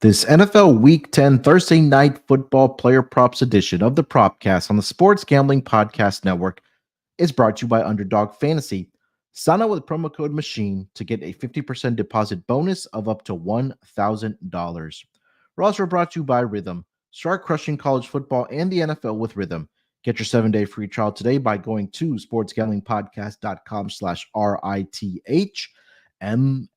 This NFL Week 10 Thursday Night Football Player Props edition of the Propcast on the Sports Gambling Podcast Network is brought to you by Underdog Fantasy. Sign up with promo code MACHINE to get a 50% deposit bonus of up to $1,000. We're also brought to you by Rhythm. Start crushing college football and the NFL with Rhythm. Get your 7-day free trial today by going to sportsgamblingpodcast.com/RITHMM.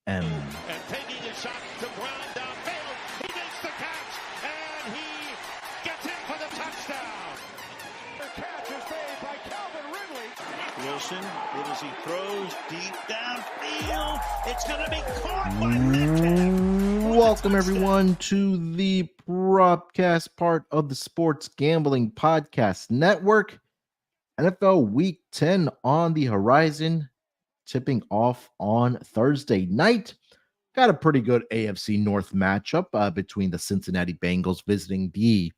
It as he throws deep downfield. It's going to be caught by Linton. Welcome, everyone, to the Propcast, part of the Sports Gambling Podcast Network. NFL Week 10 on the horizon, tipping off on Thursday night. Got a pretty good AFC North matchup between the Cincinnati Bengals visiting the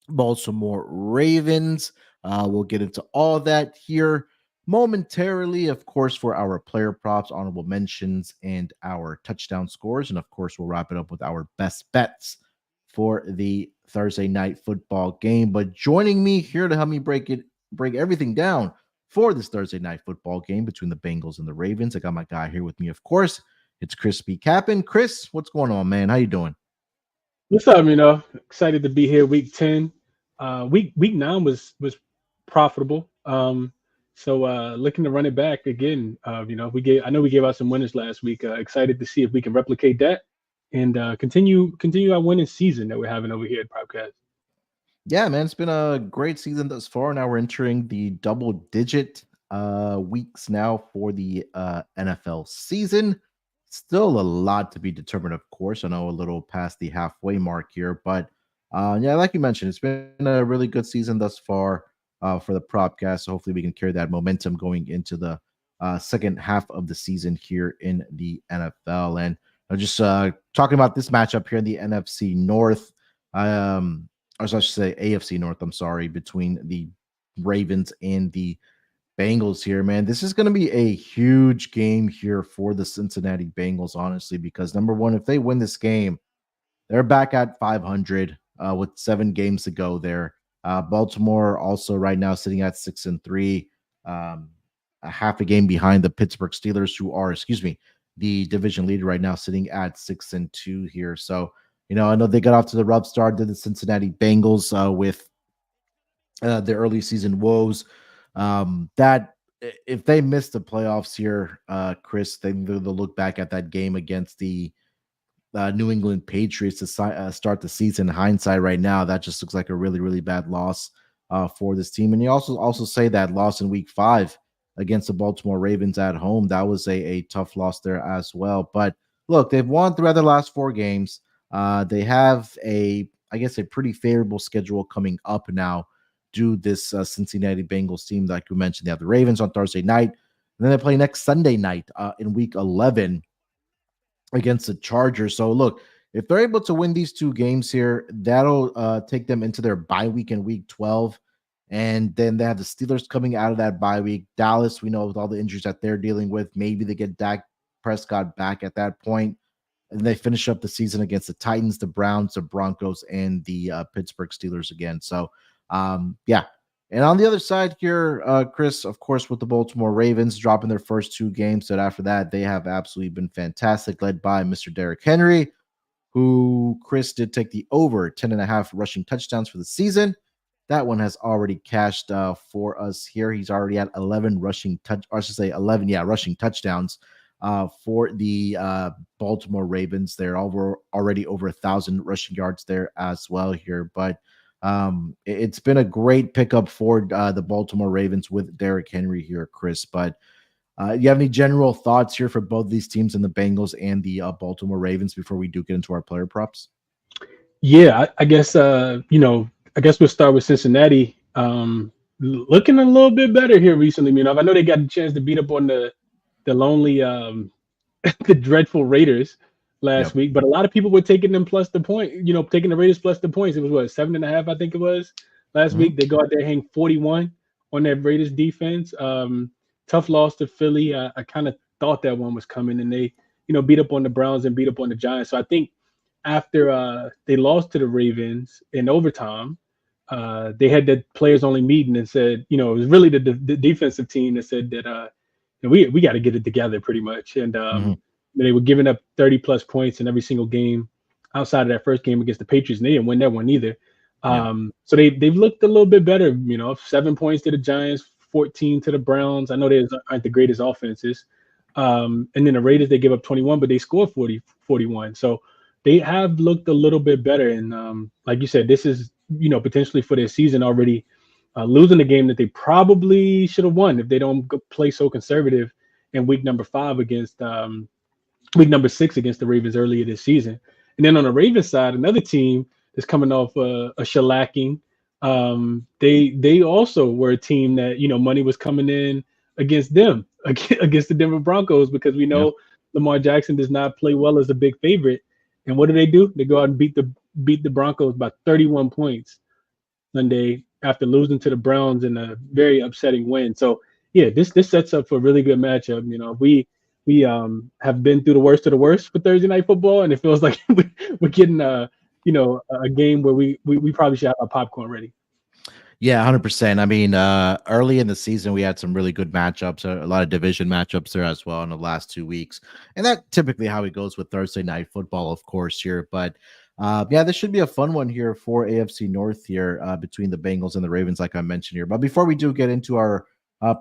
Baltimore Ravens. We'll get into all that here momentarily, of course, for our player props, honorable mentions, and our touchdown scores. And of course, we'll wrap it up with our best bets for the Thursday night football game. But joining me here to help me break everything down for this Thursday night football game between the Bengals and the Ravens, I got my guy here with me, of course. It's ChrisBeCappinn. Chris, what's going on, man? How you doing? What's up? Excited to be here. Week 10. Week 9 was profitable. So looking to run it back again. I know we gave out some winners last week. Excited to see if we can replicate that and continue our winning season that we're having over here at Propcast. Yeah, man, it's been a great season thus far. Now we're entering the double-digit weeks now for the NFL season. Still a lot to be determined, of course. I know a little past the halfway mark here, but yeah, like you mentioned, it's been a really good season thus far for the Propcast. So hopefully we can carry that momentum going into the second half of the season here in the NFL. And just talking about this matchup here in the NFC North, or I should say AFC North, I'm sorry, between the Ravens and the Bengals here, man. This is going to be a huge game here for the Cincinnati Bengals, honestly, because number one, if they win this game, they're back at 500 with 7 games to go there. Baltimore also right now sitting at 6-3, a half a game behind the Pittsburgh Steelers, who are, the division leader right now, sitting at 6-2 here. So, I know they got off to the rough start, did the Cincinnati Bengals with their early season woes. That if they miss the playoffs here, Chris, then they'll look back at that game against the New England Patriots to start the season. In hindsight, right now, that just looks like a really, really bad loss for this team. And you also say that loss in Week 5 against the Baltimore Ravens at home, that was a tough loss there as well. But look, they've won throughout their last 4 games. They have a pretty favorable schedule coming up now. Do this Cincinnati Bengals team, like you mentioned, they have the Ravens on Thursday night, and then they play next Sunday night in Week 11 against the Chargers. So look, if they're able to win these 2 games here, that'll take them into their bye week in Week 12. And then they have the Steelers coming out of that bye week. Dallas, we know with all the injuries that they're dealing with, maybe they get Dak Prescott back at that point. And they finish up the season against the Titans, the Browns, the Broncos, and the Pittsburgh Steelers again. So, yeah. And on the other side here, Chris, of course, with the Baltimore Ravens dropping their first 2 games, but after that, they have absolutely been fantastic, led by Mr. Derrick Henry, who Chris did take the over 10.5 rushing touchdowns for the season. That one has already cashed for us here. He's already at 11 rushing touchdowns for the Baltimore Ravens. They're already over 1,000 rushing yards there as well here. But it's been a great pickup for the Baltimore Ravens with Derrick Henry here, Chris. But you have any general thoughts here for both these teams and the Bengals and the Baltimore Ravens before we do get into our player props? Yeah, I guess we'll start with Cincinnati. Looking a little bit better here recently. I know they got a chance to beat up on the lonely, the dreadful Raiders last week, but a lot of people were taking them plus the point. Taking the Raiders plus the points. It was 7.5, I think it was last week. They go out there, hang 41 on that Raiders defense. Tough loss to Philly. I kind of thought that one was coming, and they beat up on the Browns and beat up on the Giants. So I think after they lost to the Ravens in overtime, they had the players only meeting and said, it was really the defensive team that said that we got to get it together pretty much. And they were giving up 30 plus points in every single game outside of that first game against the Patriots. And they didn't win that one either. So they've looked a little bit better, 7 points to the Giants, 14 to the Browns. I know they aren't the greatest offenses. And then the Raiders, they give up 21, but they scored 41. So they have looked a little bit better. And like you said, this is, potentially for their season already, losing a game that they probably should have won if they don't play so conservative in week number 6 against the Ravens earlier this season. And then on the Ravens side, another team that's coming off a shellacking. They also were a team that, money was coming in against them, against the Denver Broncos, because we know Lamar Jackson does not play well as a big favorite. And what do? They go out and beat the Broncos by 31 points Sunday after losing to the Browns in a very upsetting win. So yeah, this sets up for a really good matchup. We have been through the worst of the worst for Thursday Night Football, and it feels like we're getting a game where we probably should have our popcorn ready. Yeah, 100%. I mean, early in the season, we had some really good matchups, a lot of division matchups there as well in the last 2 weeks. And that's typically how it goes with Thursday Night Football, of course, here. But yeah, this should be a fun one here for AFC North here between the Bengals and the Ravens, like I mentioned here. But before we do get into our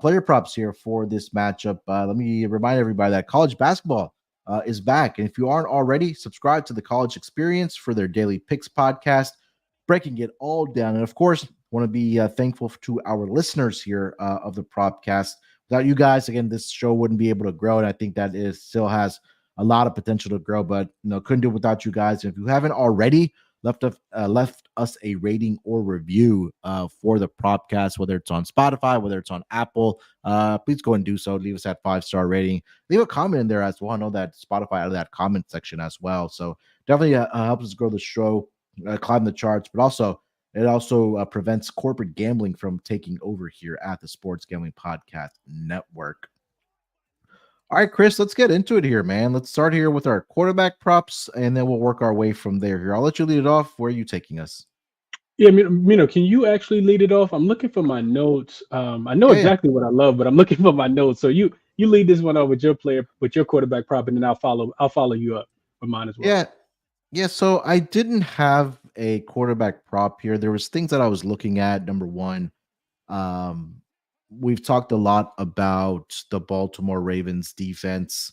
player props here for this matchup, let me remind everybody that college basketball is back. And if you aren't already, subscribe to the College Experience for their daily picks podcast, breaking it all down. And of course, want to be thankful to our listeners here of the Propcast. Without you guys, again, this show wouldn't be able to grow. And I think that it still has a lot of potential to grow, but couldn't do it without you guys. And if you haven't already left us a rating or review for the Propcast, whether it's on Spotify, whether it's on Apple, please go and do so. Leave us that 5-star rating. Leave a comment in there as well. I know that Spotify out of that comment section as well. So definitely helps us grow the show, climb the charts, but also it also prevents corporate gambling from taking over here at the Sports Gambling Podcast Network. All right, Chris, let's get into it here, man. Let's start here with our quarterback props, and then we'll work our way from there here. I'll let you lead it off. Where are you taking us? Yeah, can you actually lead it off? I'm looking for my notes. I know exactly what I love, but I'm looking for my notes. So you lead this one off with your quarterback prop, and then I'll follow you up with mine as well. Yeah. So I didn't have a quarterback prop here. There was things that I was looking at. Number one, we've talked a lot about the Baltimore Ravens defense,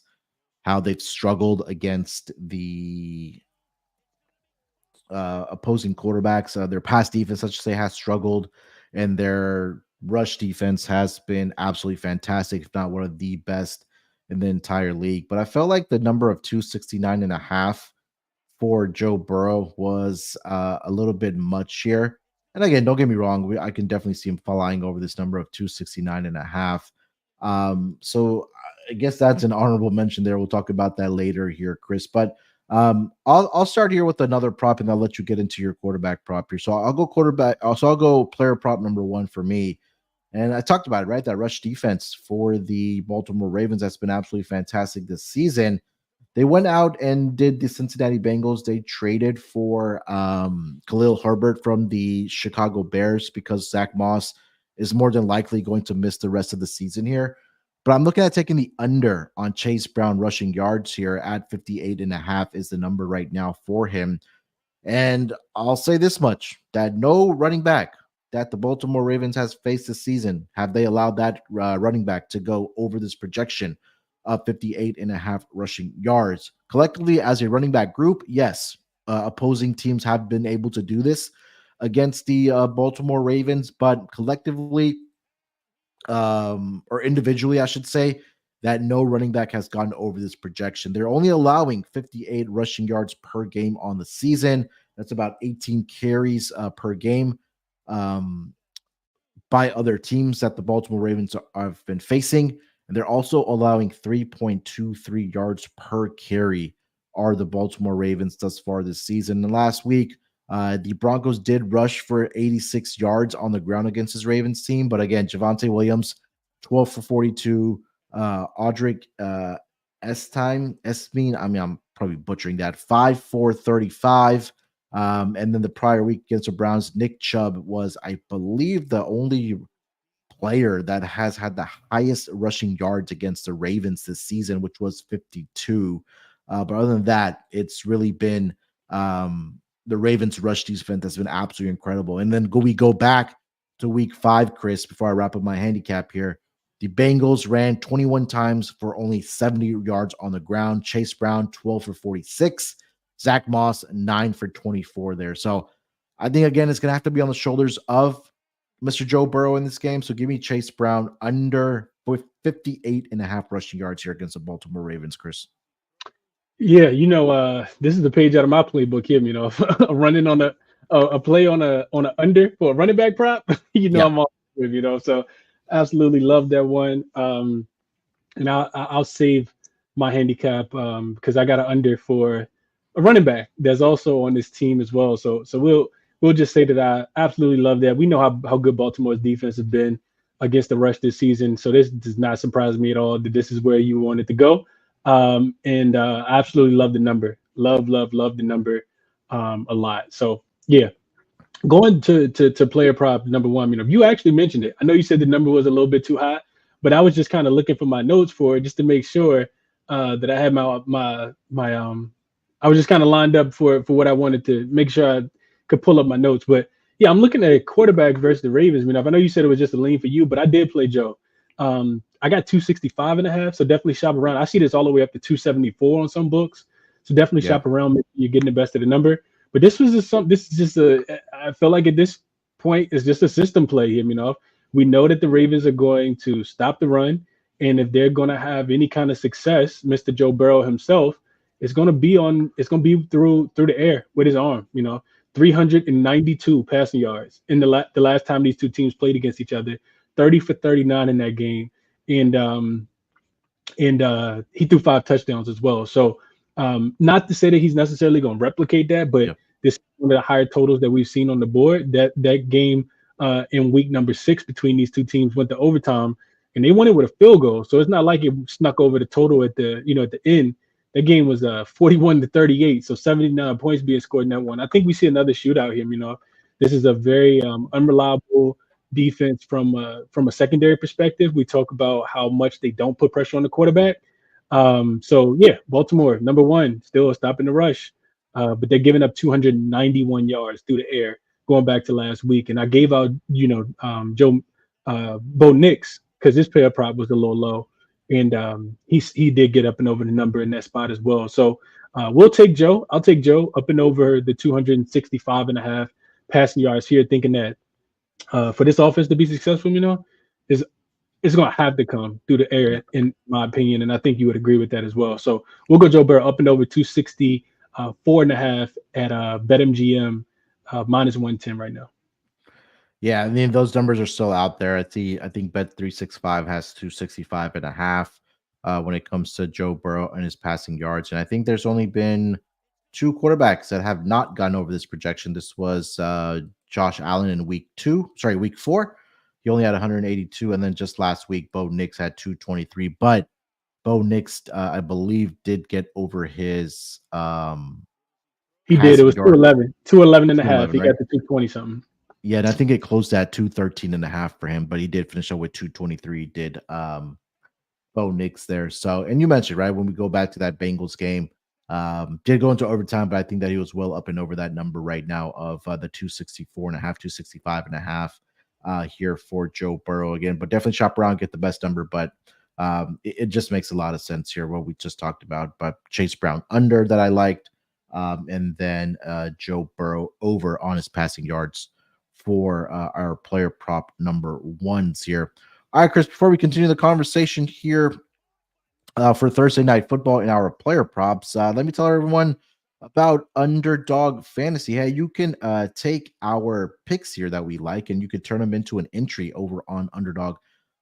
how they've struggled against the opposing quarterbacks. Their pass defense, I should say, has struggled, and their rush defense has been absolutely fantastic, if not one of the best in the entire league. But I felt like the number of 269.5 for Joe Burrow was a little bit much here. And again, don't get me wrong, I can definitely see him flying over this number of 269.5. So I guess that's an honorable mention there. We'll talk about that later here, Chris. But I'll start here with another prop, and I'll let you get into your quarterback prop here. So I'll go quarterback. Also, I'll go player prop number one for me. And I talked about it, right? That rush defense for the Baltimore Ravens that's been absolutely fantastic this season. They went out and did the Cincinnati Bengals. They traded for Khalil Herbert from the Chicago Bears because Zach Moss is more than likely going to miss the rest of the season here. But I'm looking at taking the under on Chase Brown rushing yards here at 58.5 is the number right now for him. And I'll say this much, that no running back that the Baltimore Ravens has faced this season have they allowed that running back to go over this projection of 58.5 rushing yards. Collectively, as a running back group, yes, opposing teams have been able to do this against the Baltimore Ravens, but collectively, or individually, I should say, that no running back has gone over this projection. They're only allowing 58 rushing yards per game on the season. That's about 18 carries per game by other teams that the Baltimore Ravens have been facing. And they're also allowing 3.23 yards per carry are the Baltimore Ravens thus far this season. And last week, the Broncos did rush for 86 yards on the ground against his Ravens team. But again, Javonte Williams, 12 for 42. Audric Esmeen, I mean, I'm probably butchering that. 5-4-35. And then the prior week against the Browns, Nick Chubb was, I believe, the only player that has had the highest rushing yards against the Ravens this season, which was 52. But other than that, it's really been the Ravens' rush defense has been absolutely incredible. And then we go back to week 5, Chris, before I wrap up my handicap here. The Bengals ran 21 times for only 70 yards on the ground. Chase Brown, 12 for 46. Zach Moss, 9 for 24 there. So I think, again, it's going to have to be on the shoulders of Mr. Joe Burrow in this game. So give me Chase Brown under 58.5 rushing yards here against the Baltimore Ravens, Chris. Yeah, this is the page out of my playbook here, running on a play on a under for a running back prop. I'm all with, so absolutely love that one. And I'll save my handicap because I got an under for a running back that's also on this team as well. So we'll just say that I absolutely love that. We know how good Baltimore's defense has been against the rush this season. So this does not surprise me at all that this is where you want it to go. And I absolutely love the number. Love the number a lot. So yeah, going to player prop number one. You actually mentioned it. I know you said the number was a little bit too high, but I was just kind of looking for my notes for it just to make sure that I had my I was just kind of lined up for what I wanted to make sure I could pull up my notes. But yeah, I'm looking at quarterback versus the Ravens. I know you said it was just a lean for you, but I did play Joe. I got 265.5, so definitely shop around. I see this all the way up to 274 on some books, so definitely shop around. Make sure you're getting the best of the number. But this is just I feel like at this point it's just a system play here. We know that the Ravens are going to stop the run, and if they're going to have any kind of success, Mr. Joe Burrow himself, it's going to be through the air with his arm. 392 passing yards in the last time these two teams played against each other. 30 for 39 in that game, and he threw 5 touchdowns as well. So not to say that he's necessarily going to replicate that, but this is one of the higher totals that we've seen on the board. That game in week number 6 between these two teams went to overtime, and they won it with a field goal. So it's not like it snuck over the total at the end. That game was 41-38, so 79 points being scored in that one. I think we see another shootout here. This is a very unreliable defense from a secondary perspective. We talk about how much they don't put pressure on the quarterback. So yeah, Baltimore number 1, still stopping the rush, but they're giving up 291 yards through the air going back to last week. And I gave out Bo Nix because his player prop was a little low, and he did get up and over the number in that spot as well. So we'll take Joe. I'll take Joe up and over the 265.5 passing yards here, thinking that for this offense to be successful, it's going to have to come through the air, in my opinion. And I think you would agree with that as well. So we'll go Joe Burrow up and over 264.5 at BetMGM minus 110 right now. Yeah, I mean, those numbers are still out there. I think Bet365 has 265.5 when it comes to Joe Burrow and his passing yards. And I think there's only been 2 quarterbacks that have not gone over this projection. This was Josh Allen in week 4. He only had 182. And then just last week, Bo Nix had 223. But Bo Nix, I believe, did get over his he did. It was 211. 211.5. He got to 220 something. Yeah, and I think it closed at 213.5 for him, but he did finish up with 223. Did Bo Nix there? So, and you mentioned, right, when we go back to that Bengals game, did go into overtime, but I think that he was well up and over that number right now of the 264.5, 265.5 here for Joe Burrow again. But definitely shop around, get the best number. But it just makes a lot of sense here what we just talked about. But Chase Brown under that I liked, and then Joe Burrow over on his passing yards for our player prop number 1s here. All right, Chris, before we continue the conversation here for Thursday Night Football in our player props, let me tell everyone about Underdog Fantasy. Hey, you can take our picks here that we like, and you could turn them into an entry over on Underdog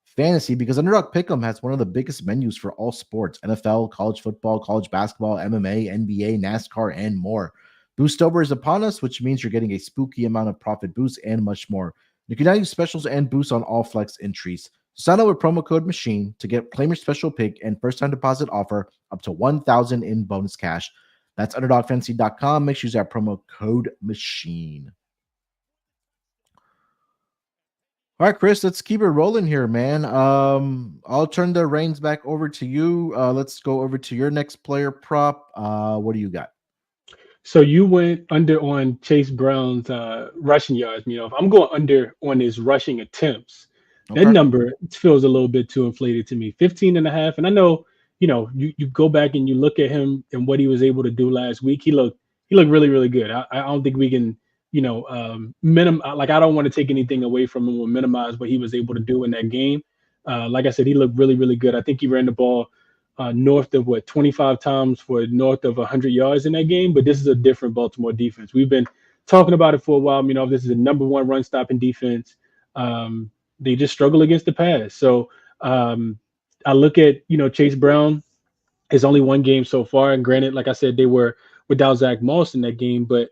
Fantasy, because Underdog Pick'em has one of the biggest menus for all sports: NFL, college football, college basketball, MMA, NBA, NASCAR, and more. Boostober is upon us, which means you're getting a spooky amount of profit boosts and much more. You can now use specials and boosts on all flex entries. Sign up with promo code MACHINE to claim your special pick and first-time deposit offer up to $1,000 in bonus cash. That's UnderdogFantasy.com. Make sure you use that promo code MACHINE. All right, Chris, let's keep it rolling here, man. I'll turn the reins back over to you. Let's go over to your next player prop. What do you got? So you went under on Chase Brown's rushing yards. I'm going under on his rushing attempts. That number feels a little bit too inflated to me, 15.5. And I know, you go back and you look at him and what he was able to do last week. He looked really, really good. I don't think we can, I don't want to take anything away from him or minimize what he was able to do in that game. Like I said, he looked really, really good. I think he ran the ball north of 25 times for north of 100 yards in that game. But this is a different Baltimore defense. We've been talking about it for a while. This is the number one run stopping defense. They just struggle against the pass. So I look at, Chase Brown is only one game so far. And granted, like I said, they were without Zach Moss in that game, but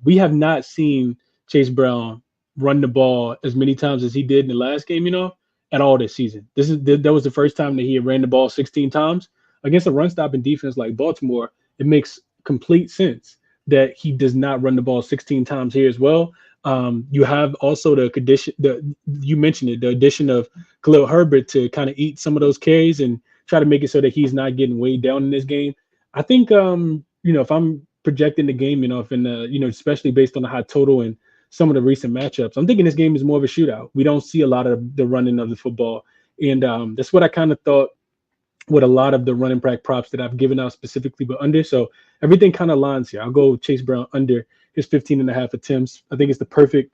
we have not seen Chase Brown run the ball as many times as he did in the last game, at all this season. That was the first time that he had ran the ball 16 times against a run stopping defense like Baltimore. It makes complete sense that he does not run the ball 16 times here as well. You have also you mentioned it, the addition of Khalil Herbert to kind of eat some of those carries and try to make it so that he's not getting weighed down in this game. I think, if I'm projecting the game, if in the, especially based on the high total and some of the recent matchups, I'm thinking this game is more of a shootout. We don't see a lot of the running of the football. And that's what I kind of thought with a lot of the running back props that I've given out specifically, but under. So everything kind of lines here. I'll go Chase Brown under his 15.5 attempts. I think it's the perfect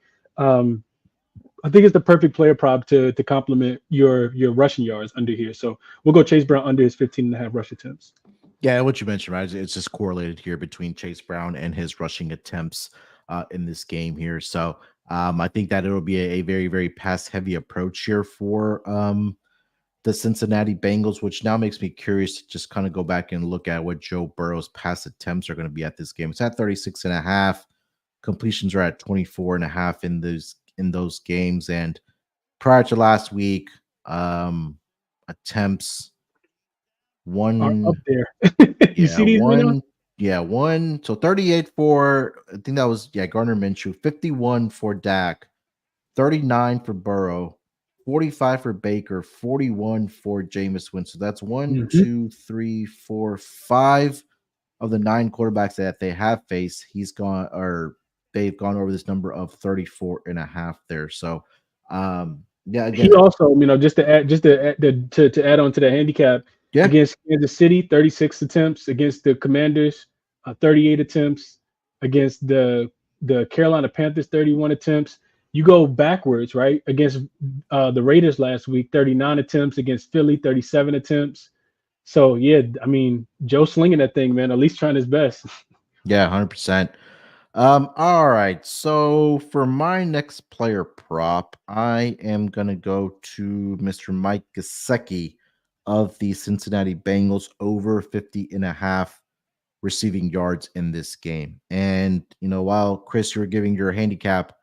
player prop to complement your rushing yards under here. So we'll go Chase Brown under his 15.5 rush attempts. Yeah, what you mentioned, right? It's just correlated here between Chase Brown and his rushing attempts in this game here. So I think that it'll be a very, very pass-heavy approach here for the Cincinnati Bengals, which now makes me curious to just kind of go back and look at what Joe Burrow's pass attempts are going to be at this game. It's at 36.5. Completions are at 24.5 in those games. And prior to last week, attempts one up there. You see these one. Yeah, one. So 38 for, I think that was, Gardner Minshew, 51 for Dak, 39 for Burrow, 45 for Baker, 41 for Jameis Winston. So that's 1, 2, 3, 4, 5 of the 9 quarterbacks that they have faced. They've gone over this number of 34.5 there. So, again, he also, just to add on to the handicap, against Kansas City, 36 attempts, against the Commanders, 38 attempts, against the Carolina Panthers, 31 attempts. You go backwards, right? Against the Raiders last week, 39 attempts, against Philly, 37 attempts. So Joe slinging that thing, man, at least trying his best. Yeah, 100%. All right. So for my next player prop, I am gonna go to Mr. Mike Gesicki of the Cincinnati Bengals, over 50.5 receiving yards in this game. And while Chris, you were giving your handicap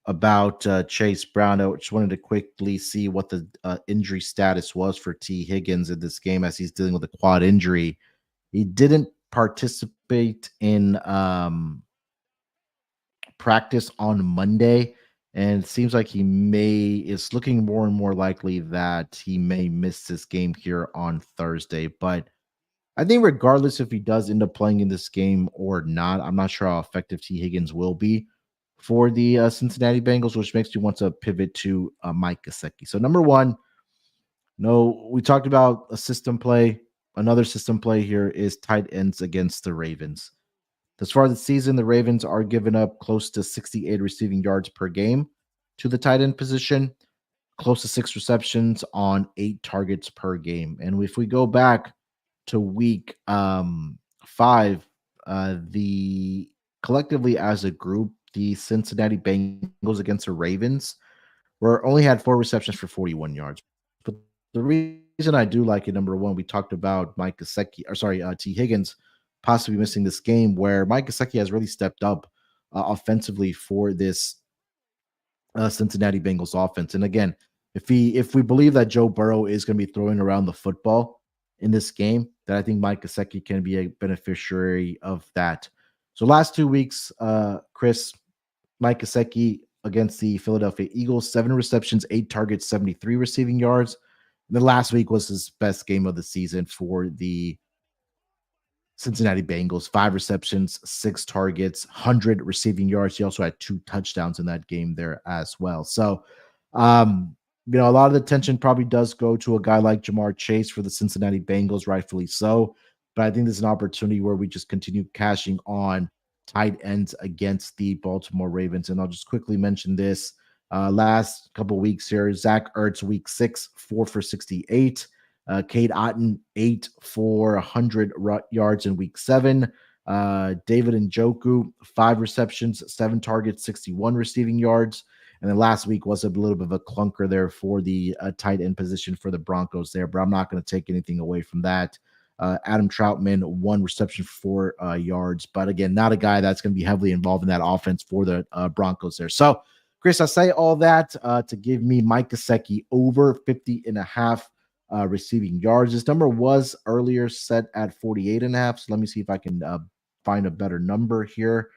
about Chase Brown, I just wanted to quickly see what the injury status was for T. Higgins in this game, as he's dealing with a quad injury. He didn't participate in practice on Monday, and it seems like it's looking more and more likely that he may miss this game here on Thursday. But I think regardless if he does end up playing in this game or not, I'm not sure how effective T. Higgins will be for the Cincinnati Bengals, which makes me want to pivot to Mike Gesicki. So number one, we talked about a system play. Another system play here is tight ends against the Ravens. Thus far this season, the Ravens are giving up close to 68 receiving yards per game to the tight end position, close to 6 receptions on 8 targets per game. And if we go back to week 5, the collectively as a group, the Cincinnati Bengals against the Ravens only had 4 receptions for 41 yards. But the reason I do like it, number one, we talked about T. Higgins possibly missing this game, where Mike Gesicki has really stepped up offensively for this Cincinnati Bengals offense. And again, if we believe that Joe Burrow is going to be throwing around the football in this game, then I think Mike Gesicki can be a beneficiary of that. So last 2 weeks, Chris, Mike Gesicki against the Philadelphia Eagles, 7 receptions, 8 targets, 73 receiving yards. The last week was his best game of the season for the Cincinnati Bengals, 5 receptions, 6 targets, 100 receiving yards. He also had 2 touchdowns in that game there as well. So, a lot of the attention probably does go to a guy like Jamar Chase for the Cincinnati Bengals, rightfully so. But I think there's an opportunity where we just continue cashing on tight ends against the Baltimore Ravens. And I'll just quickly mention this. Last couple weeks here, Zach Ertz, week 6, 4 for 68. Cade Otton, 8 for 100 yards in week 7. David Njoku, 5 receptions, 7 targets, 61 receiving yards. And then last week was a little bit of a clunker there for the tight end position for the Broncos there, but I'm not going to take anything away from that. Adam Troutman, 1 reception for 4 yards, but again, not a guy that's going to be heavily involved in that offense for the Broncos there. So, Chris, I say all that to give me Mike Gesicki over 50.5 receiving yards. This number was earlier set at 48.5. So let me see if I can find a better number here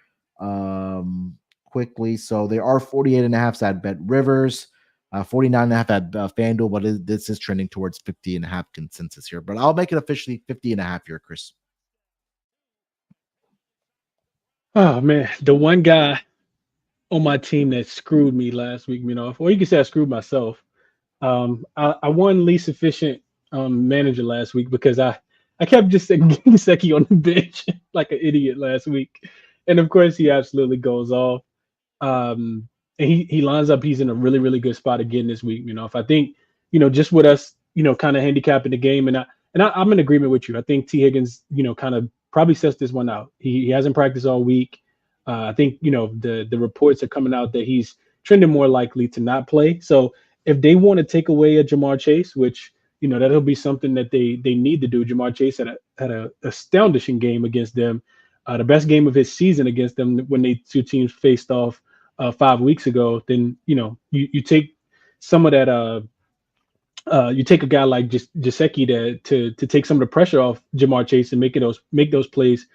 quickly. So there are 48.5 at Bet Rivers, 49.5 at FanDuel, but this is trending towards 50.5 consensus here. But I'll make it officially 50.5 here, Chris. Oh man, the one guy on my team that screwed me last week, or you can say I screwed myself. I won least efficient manager last week because I kept just getting Gesicki on the bench like an idiot last week, and of course he absolutely goes off. And he lines up. He's in a really, really good spot again this week. If I think, just with us, kind of handicapping the game, and I'm in agreement with you. I think T. Higgins, kind of probably sets this one out. He hasn't practiced all week. I think the reports are coming out that he's trending more likely to not play. So if they want to take away a Jamar Chase, which that'll be something that they need to do. Jamar Chase had a astounding game against them, the best game of his season against them when they two teams faced off 5 weeks ago. Then you take some of that. You take a guy like Gesicki to take some of the pressure off Jamar Chase and make those plays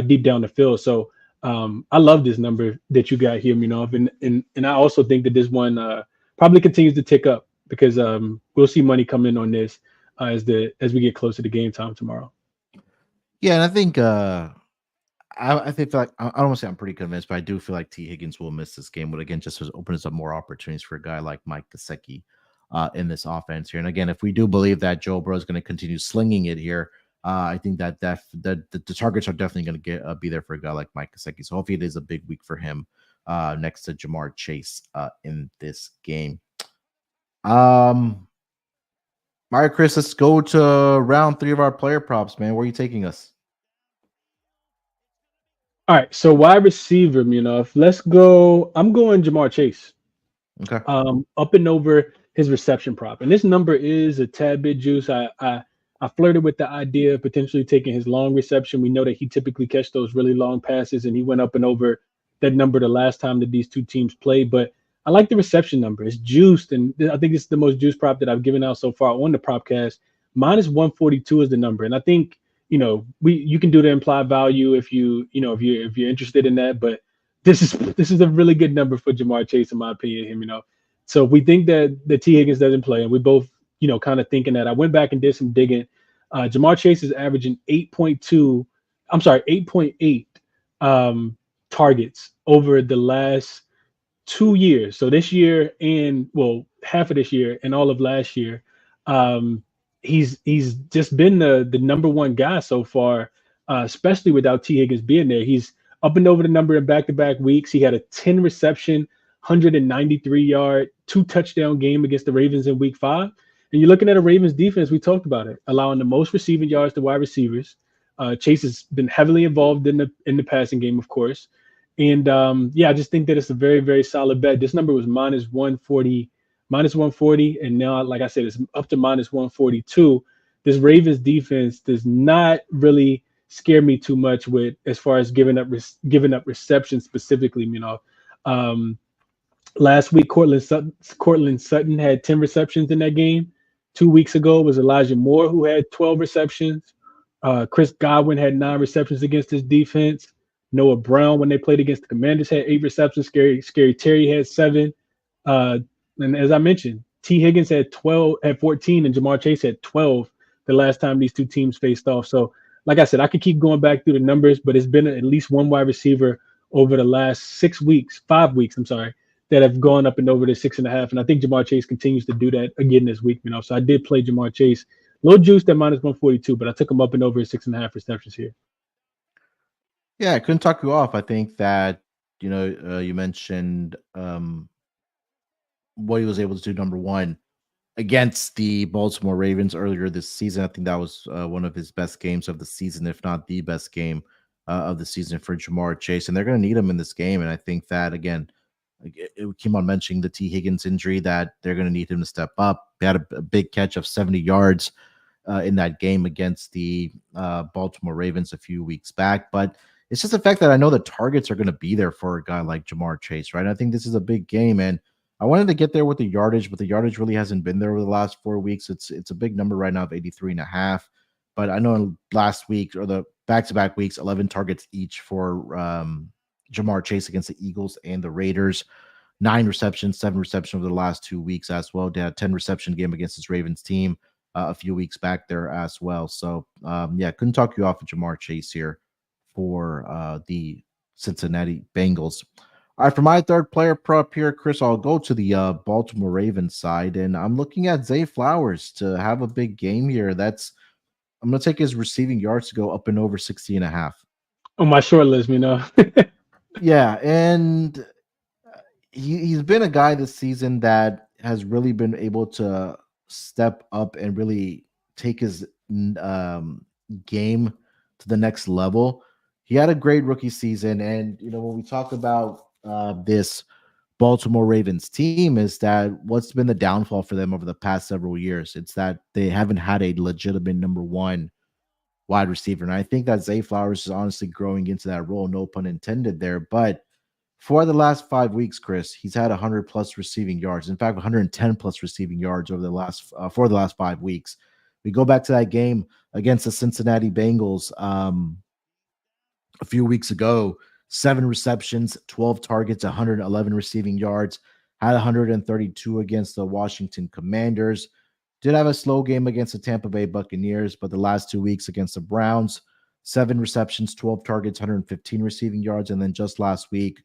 deep down the field. So I love this number that you got here, and I also think that this one probably continues to tick up because we'll see money come in on this as we get closer to game time tomorrow. Yeah, and I think I think like I don't want to say I'm pretty convinced, but I do feel like T. Higgins will miss this game. But again, just opens up more opportunities for a guy like Mike Gesicki in this offense here. And again, if we do believe that Joe Burrow is going to continue slinging it here, I think that the targets are definitely going to be there for a guy like Mike Gesicki. So hopefully it is a big week for him next to Jamar Chase in this game. All right, Chris, let's go to round 3 of our player props, man. Where are you taking us? All right, so wide receiver, let's go. I'm going Jamar Chase. Okay. Up and over his reception prop, and this number is a tad bit juice. I flirted with the idea of potentially taking his long reception. We know that he typically catch those really long passes, and he went up and over that number the last time that these two teams played. But I like the reception number. It's juiced, and I think it's the most juiced prop that I've given out so far on the Propcast. Minus 142 is the number, and I think you can do the implied value if you're interested in that. But this is a really good number for Jamar Chase, in my opinion. So if we think that the T. Higgins doesn't play, and we both kind of thinking that, I went back and did some digging. Jamar Chase is averaging 8.8 targets over the last 2 years. So this year and half of this year and all of last year, he's just been the number one guy so far, especially without T. Higgins being there. He's up and over the number in back-to-back weeks. He had a 10 reception, 193 yard, 2 touchdown game against the Ravens in week 5. And you're looking at a Ravens defense, we talked about it, allowing the most receiving yards to wide receivers. Chase has been heavily involved in the passing game, of course. And I just think that it's a very, very solid bet. This number was minus 140, and now, like I said, it's up to minus 142. This Ravens defense does not really scare me too much with as far as giving up receptions specifically. Last week, Cortland Sutton had 10 receptions in that game. 2 weeks ago was Elijah Moore, who had 12 receptions. Chris Godwin had 9 receptions against his defense. Noah Brown, when they played against the Commanders, had 8 receptions. Scary Terry had 7. Uh, and as I mentioned, T. Higgins had 14, and Jamar Chase had 12 the last time these two teams faced off. So, like I said, I could keep going back through the numbers, but it's been at least one wide receiver over the last 5 weeks, I'm sorry, that have gone up and over the 6.5. And I think Jamar Chase continues to do that again this week. So I did play Jamar Chase. Low juice at minus 142, but I took him up and over his 6.5 receptions here. Yeah, I couldn't talk you off. I think that, you mentioned what he was able to do, number one, against the Baltimore Ravens earlier this season. I think that was one of his best games of the season, if not the best game of the season for Jamar Chase. And they're going to need him in this game. And I think that, again, it came on mentioning the T. Higgins injury, that they're going to need him to step up. They had a big catch of 70 yards in that game against the Baltimore Ravens a few weeks back. But it's just the fact that I know the targets are going to be there for a guy like Jamar Chase, right? I think this is a big game, and I wanted to get there with the yardage, but the yardage really hasn't been there over the last 4 weeks. It's a big number right now of 83.5. But I know in last week, or the back-to-back weeks, 11 targets each for Jamar Chase against the Eagles and the Raiders. 9 receptions, 7 receptions over the last 2 weeks as well. They had a 10 reception game against this Ravens team a few weeks back there as well. So, couldn't talk you off of Jamar Chase here for the Cincinnati Bengals. All right, for my third player prop here, Chris, I'll go to the Baltimore Ravens side, and I'm looking at Zay Flowers to have a big game here. I'm going to take his receiving yards to go up and over 60.5. On my short list, Yeah, and he's been a guy this season that has really been able to step up and really take his game to the next level. He had a great rookie season, and when we talk about this Baltimore Ravens team, is that what's been the downfall for them over the past several years? It's that they haven't had a legitimate number one wide receiver. And I think that Zay Flowers is honestly growing into that role, no pun intended there. But for the last 5 weeks, Chris, he's had 100 plus receiving yards. In fact, 110 plus receiving yards over the last 5 weeks. We go back to that game against the Cincinnati Bengals a few weeks ago. 7 receptions, 12 targets, 111 receiving yards, had 132 against the Washington Commanders. Did have a slow game against the Tampa Bay Buccaneers, but the last 2 weeks against the Browns, 7 receptions, 12 targets, 115 receiving yards. And then just last week,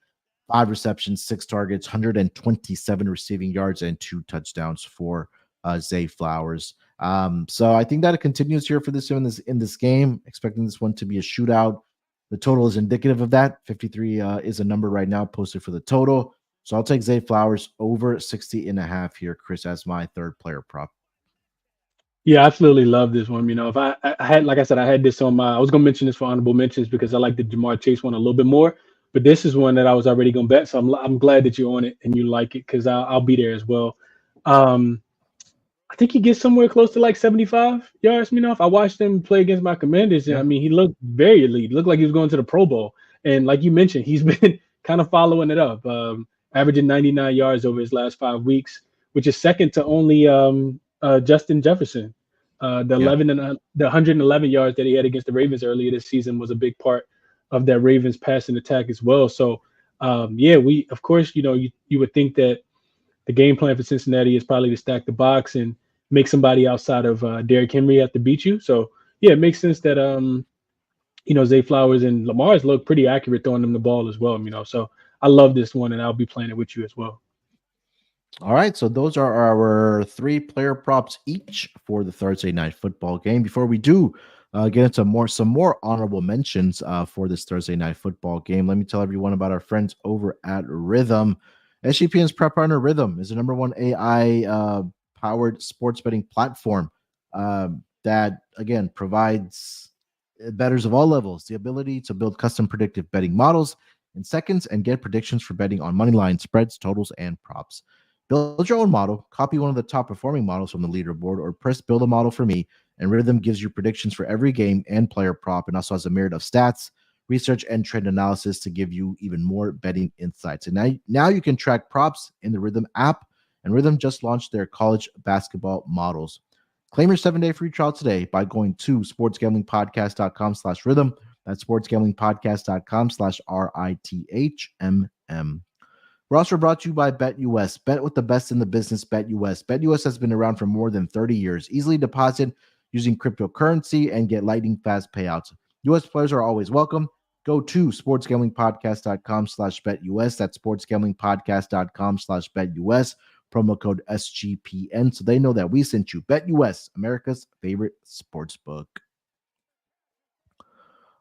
5 receptions, 6 targets, 127 receiving yards, and 2 touchdowns for Zay Flowers. So I think that it continues here for this in this game, expecting this one to be a shootout. The total is indicative of that. 53 is a number right now posted for the total. So I'll take Zay Flowers over 60.5 here, Chris, as my third player prop. Yeah, I absolutely love this one. If I had, like I said, I had this on I was going to mention this for honorable mentions because I like the Jamar Chase one a little bit more, but this is one that I was already going to bet. So I'm glad that you're on it and you like it, because I'll be there as well. I think he gets somewhere close to like 75 yards. If I watched him play against my Commanders, and he looked very elite. Looked like he was going to the Pro Bowl. And like you mentioned, he's been kind of following it up, averaging 99 yards over his last 5 weeks, which is second to only Justin Jefferson. The 111 yards that he had against the Ravens earlier this season was a big part of that Ravens passing attack as well. So, we, of course, you would think that the game plan for Cincinnati is probably to stack the box and make somebody outside of Derrick Henry have to beat you. So, it makes sense that, Zay Flowers and Lamar's look pretty accurate throwing them the ball as well, So I love this one, and I'll be playing it with you as well. All right, so those are our 3 player props each for the Thursday night football game. Before we do get into some more honorable mentions for this Thursday night football game, let me tell everyone about our friends over at Rhythm. SGPN's prep partner Rhythm is the #1 AI powered sports betting platform that, again, provides bettors of all levels the ability to build custom predictive betting models in seconds and get predictions for betting on money line, spreads, totals, and props. Build your own model, copy one of the top performing models from the leaderboard, or press build a model for me, and Rhythm gives you predictions for every game and player prop, and also has a myriad of stats, research and trend analysis to give you even more betting insights. And now you can track props in the Rhythm app, and Rhythm just launched their college basketball models. Claim your 7-day free trial today by going to sportsgamblingpodcast.com/rhythm. That's sportsgamblingpodcast.com/RITHMM. We're also brought to you by BetUS. Bet with the best in the business, BetUS. BetUS has been around for more than 30 years. Easily deposit using cryptocurrency and get lightning fast payouts. U.S. players are always welcome. Go to sportsgamblingpodcast.com/BetUS. That's sportsgamblingpodcast.com/BetUS. Promo code SGPN so they know that we sent you. BetUS, America's favorite sports book.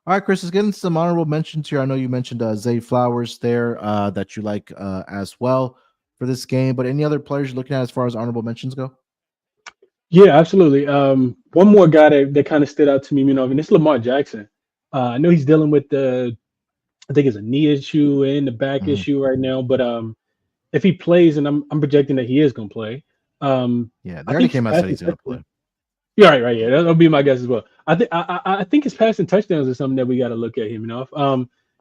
All right, Chris, let's get into some honorable mentions here. I know you mentioned Zay Flowers there that you like as well for this game, but any other players you're looking at as far as honorable mentions go? Yeah, absolutely. One more guy that kind of stood out to me, and it's Lamar Jackson. I know he's dealing with I think it's a knee issue and the back issue right now, but if he plays, and I'm projecting that he is going to play. Yeah, they already came out and said he's going to play. Yeah, right. Yeah, that'll be my guess as well. I think his passing touchdowns is something that we got to look at him.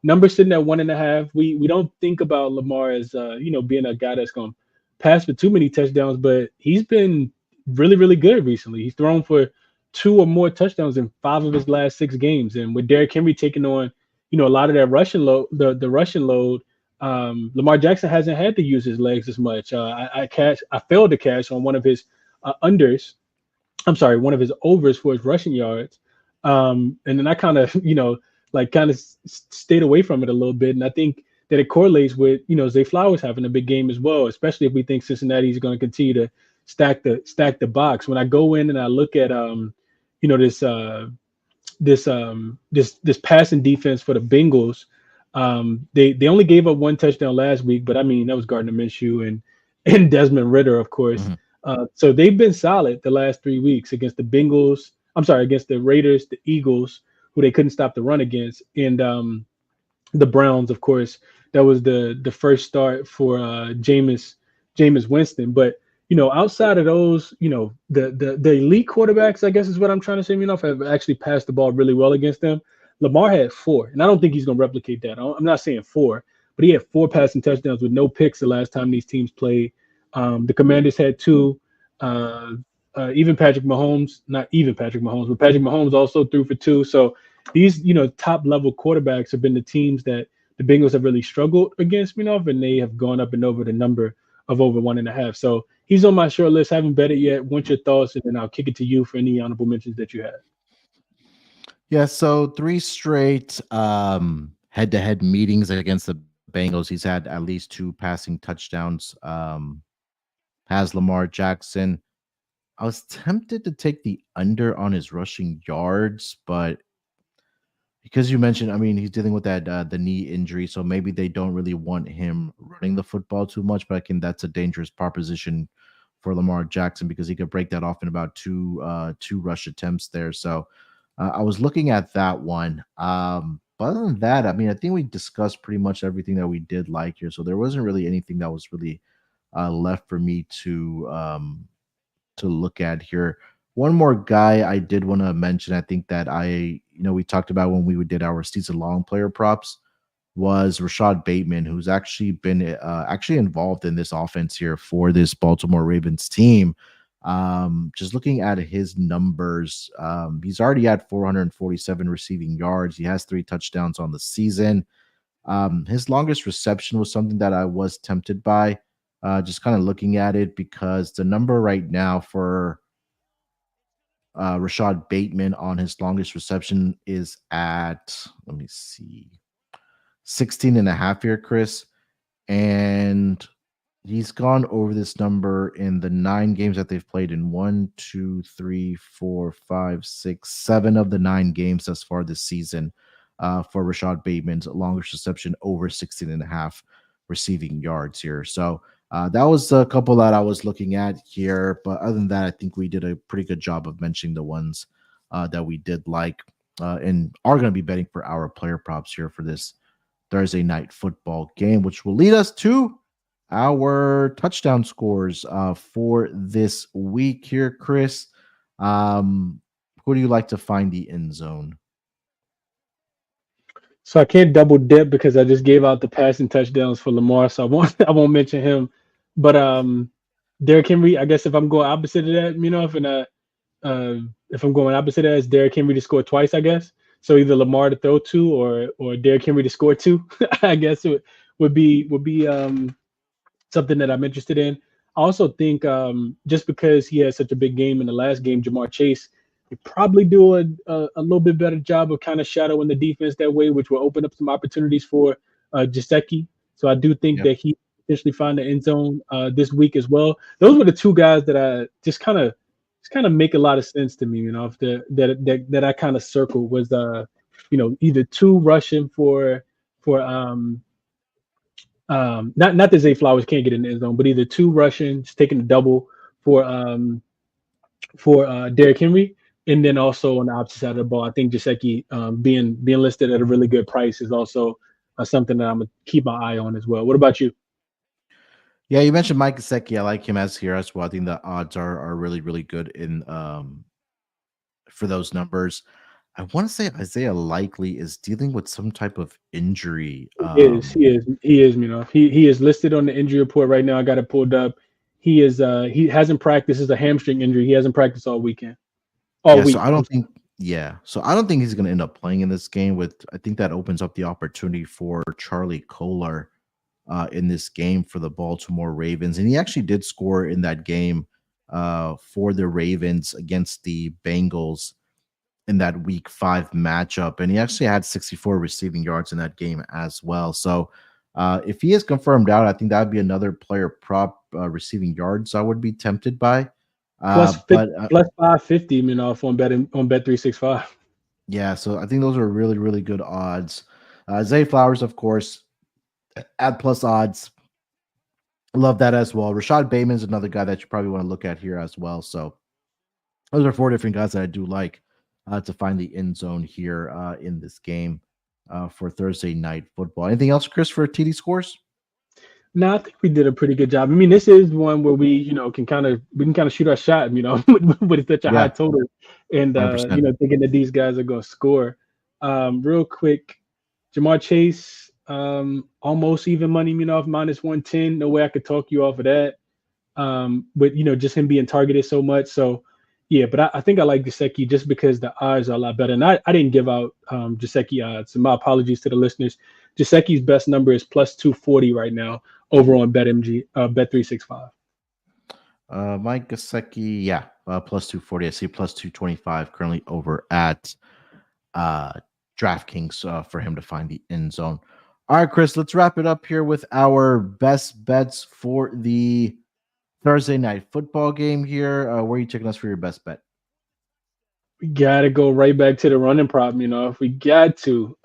Numbers sitting at 1.5. We don't think about Lamar as being a guy that's going to pass for too many touchdowns, but he's been really, really good recently. He's thrown for 2 or more touchdowns in 5 of his last 6 games, and with Derrick Henry taking on a lot of that rushing load, the rushing load. Lamar Jackson hasn't had to use his legs as much. I failed to cash on one of his unders. I'm sorry, one of his overs for his rushing yards. And then I kind of, stayed away from it a little bit. And I think that it correlates with, Zay Flowers having a big game as well, especially if we think Cincinnati is going to continue to stack the box. When I go in and I look at, this passing defense for the Bengals, they only gave up 1 touchdown last week, but I mean, that was Gardner Minshew and Desmond Ridder, of course. So they've been solid the last 3 weeks against the Bengals. I'm sorry, against the Raiders, the Eagles, who they couldn't stop the run against, and the Browns, of course. That was the first start for Jameis Winston. But outside of those, the elite quarterbacks, I guess is what I'm trying to say. Have actually passed the ball really well against them. Lamar had 4, and I don't think he's going to replicate that. I'm not saying 4, but he had 4 passing touchdowns with no picks the last time these teams played. The Commanders had 2. Even Patrick Mahomes, not even Patrick Mahomes, but Patrick Mahomes also threw for 2. So these, top level quarterbacks have been the teams that the Bengals have really struggled against, and they have gone up and over the number of over 1.5. So he's on my short list. Haven't bet it yet. Want your thoughts, and then I'll kick it to you for any honorable mentions that you have. Yeah, so 3 straight head-to-head meetings against the Bengals. He's had at least 2 passing touchdowns. Has Lamar Jackson. I was tempted to take the under on his rushing yards, but because you mentioned, I mean, he's dealing with that the knee injury, so maybe they don't really want him running the football too much. But I think that's a dangerous proposition for Lamar Jackson because he could break that off in about two rush attempts there. So I was looking at that one. But other than that, I mean, I think we discussed pretty much everything that we did like here. So there wasn't really anything that was really left for me to look at here. One more guy I did want to mention, I think that we talked about when we did our season long player props, was Rashad Bateman, who's actually been involved in this offense here for this Baltimore Ravens team. Just looking at his numbers, he's already at 447 receiving yards. He has 3 touchdowns on the season. His longest reception was something that I was tempted by, just kind of looking at it, because the number right now for Rashad Bateman on his longest reception is at, let me see, 16.5 here, Chris. And he's gone over this number in the 9 games that they've played in 1, 2, 3, 4, 5, 6, 7 of the 9 games thus far this season for Rashad Bateman's longest reception over 16.5 receiving yards here. So that was a couple that I was looking at here. But other than that, I think we did a pretty good job of mentioning the ones that we did like and are going to be betting for our player props here for this Thursday night football game, which will lead us to our touchdown scores for this week here, Chris. Who do you like to find the end zone? So I can't double dip because I just gave out the passing touchdowns for Lamar, so I won't I won't mention him. But Derrick Henry, I guess if I'm going opposite of that, uh, if I'm going opposite of that, it's Derrick Henry to score twice, I guess. So either Lamar to throw two or Derrick Henry to score two, I guess would be something that I'm interested in. I also think just because he had such a big game in the last game, Jamar Chase, he probably do a little bit better job of kind of shadowing the defense that way, which will open up some opportunities for Gesicki. So I do think Yep. that he potentially find the end zone this week as well. Those were the two guys that I just kind of make a lot of sense to me. If that I kind of circled was either two rushing for not that Zay Flowers can't get in the end zone, but either two rushing, just taking the double for Derrick Henry, and then also on the opposite side of the ball, I think Gesicki being listed at a really good price is also something that I'm gonna keep my eye on as well. What about you? Yeah, you mentioned Mike Gesicki. I like him as here as well. I think the odds are really really good in for those numbers. I want to say Isaiah Likely is dealing with some type of injury. He is. He is listed on the injury report right now. I got it pulled up. He hasn't practiced. This is a hamstring injury. He hasn't practiced all weekend, all Yeah, so week. I don't think so I don't think he's going to end up playing in this game. With I think that opens up the opportunity for Charlie Kolar in this game for the Baltimore Ravens, and he actually did score in that game for the Ravens against the Bengals in that week 5 matchup, and he actually had 64 receiving yards in that game as well. So if he is confirmed out, I think that would be another player prop receiving yards I would be tempted by. But Plus 550, on Bet365. yeah, so I think those are really, really good odds. Zay Flowers, of course, at plus odds. Love that as well. Rashad Bateman is another guy that you probably want to look at here as well. So those are 4 different guys that I do like to find the end zone here in this game for Thursday night football. Anything else, Chris, for TD scores? No, I think we did a pretty good job. I mean, this is one where we can kind of shoot our shot, with such a high Yeah, total, and 100%. thinking that these guys are going to score. Real quick, Jamar Chase, almost even money, of -110. No way I could talk you off of that. With just him being targeted so much. So yeah, but I think I like Gesicki just because the odds are a lot better. And I didn't give out Gesicki odds. So my apologies to the listeners. Gesicki's best number is plus 240 right now over on BetMG, Bet365. Mike Gesicki, yeah, plus 240. I see plus 225 currently over at uh, DraftKings for him to find the end zone. All right, Chris, let's wrap it up here with our best bets for the Thursday night football game here. Where are you taking us for your best bet? We gotta go right back to the running prop, if we got to.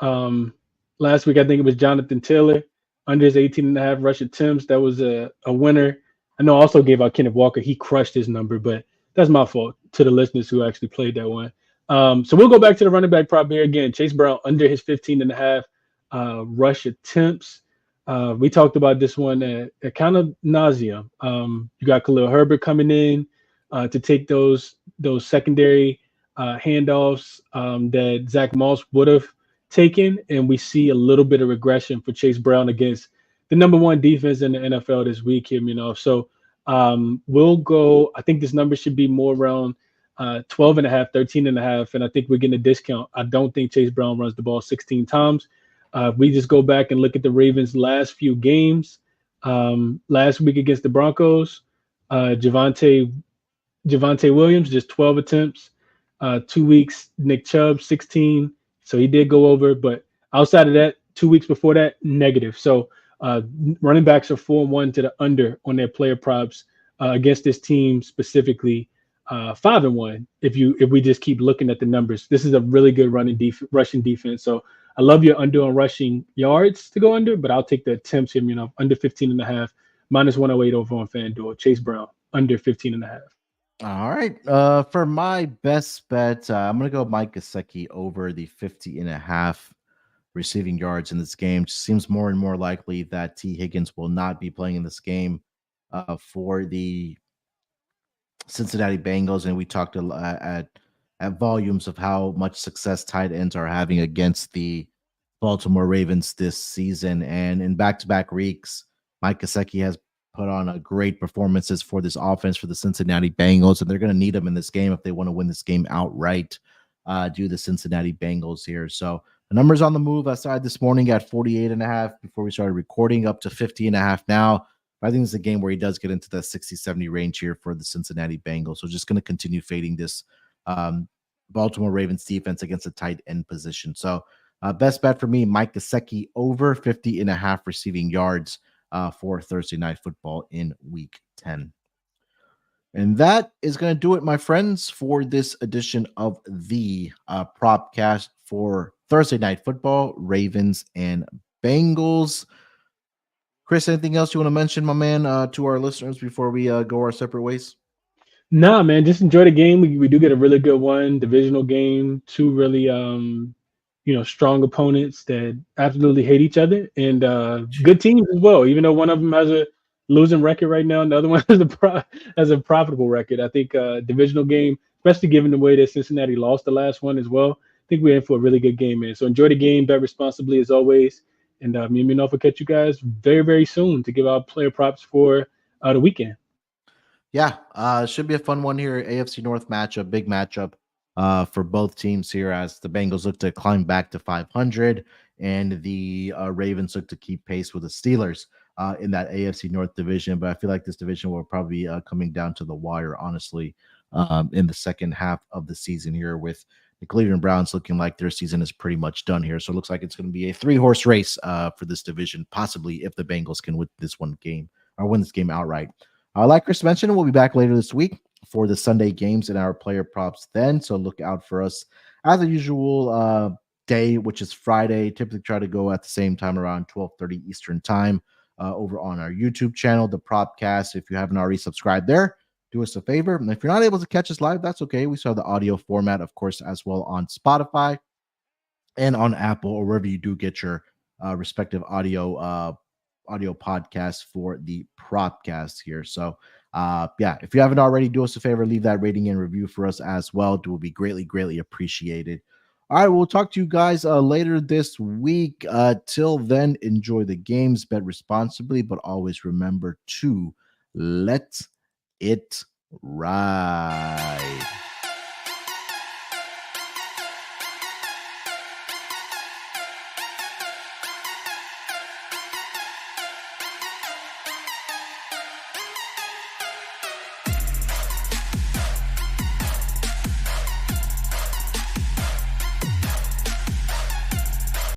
Last week I think it was Jonathan Taylor, under his 18.5 rush attempts. That was a winner. I know I also gave out Kenneth Walker. He crushed his number, but that's my fault to the listeners who actually played that one. So we'll go back to the running back prop here again. Chase Brown under his 15.5 rush attempts. We talked about this one at kind of nauseum. You got Khalil Herbert coming in to take those secondary handoffs that Zach Moss would have taken, and we see a little bit of regression for Chase Brown against the number one defense in the NFL this week here, So we'll go. I think this number should be more around 12 and a half, 13 and a half, and I think we're getting a discount. I don't think Chase Brown runs the ball 16 times. We just go back and look at the Ravens' last few games. Last week against the Broncos, Javonte Williams, just 12 attempts. 2 weeks, Nick Chubb, 16. So he did go over, but outside of that, 2 weeks before that, negative. So running backs are 4-1 to the under on their player props against this team specifically. 5-1 if we just keep looking at the numbers. This is a really good rushing defense. So I love your under on rushing yards to go under, but I'll take the attempts here, under 15.5, -108 over on FanDuel. Chase Brown, under 15.5. All right. For my best bet, I'm going to go Mike Gesicki over the 50.5 receiving yards in this game. Just seems more and more likely that T. Higgins will not be playing in this game for the Cincinnati Bengals. And we talked at volumes of how much success tight ends are having against the Baltimore Ravens this season. And in back-to-back weeks, Mike Gesicki has put on a great performances for this offense for the Cincinnati Bengals, and they're going to need him in this game if they want to win this game outright. Do the Cincinnati Bengals here. So the numbers on the move aside this morning at 48.5 before we started recording, up to 50.5 now. I think it's a game where he does get into the 60-70 range here for the Cincinnati Bengals. So just going to continue fading this Baltimore Ravens defense against the tight end position. So best bet for me, Mike Gesicki over 50.5 receiving yards for Thursday Night Football in Week 10. And that is going to do it, my friends, for this edition of the Propcast for Thursday Night Football, Ravens and Bengals. Chris, anything else you want to mention, my man, to our listeners before we go our separate ways? Nah, man, just enjoy the game. We do get a really good one, divisional game, two really strong opponents that absolutely hate each other, and good teams as well. Even though one of them has a losing record right now, and the other one has a profitable record. I think divisional game, especially given the way that Cincinnati lost the last one as well. I think we're in for a really good game, man. So enjoy the game, bet responsibly as always, and me and Munaf will catch you guys very, very soon to give out player props for the weekend. Yeah, should be a fun one here. AFC North matchup, big matchup for both teams here as the Bengals look to climb back to 500 and the Ravens look to keep pace with the Steelers in that AFC North division. But I feel like this division will probably be coming down to the wire, honestly, in the second half of the season here, with the Cleveland Browns looking like their season is pretty much done here. So it looks like it's going to be a 3-horse race for this division, possibly if the Bengals can win this one game or win this game outright. Like Chris mentioned, we'll be back later this week for the Sunday games and our player props then. So look out for us as a usual day, which is Friday. Typically try to go at the same time around 12:30 Eastern time over on our YouTube channel, the Propcast. If you haven't already subscribed there, do us a favor. And if you're not able to catch us live, that's okay. We saw the audio format, of course, as well on Spotify and on Apple or wherever you do get your respective audio podcast for the Propcast here. So if you haven't already, do us a favor, leave that rating and review for us as well. It will be greatly appreciated. All right, we'll talk to you guys later this week. Till then, enjoy the games, bet responsibly, but always remember to let it ride.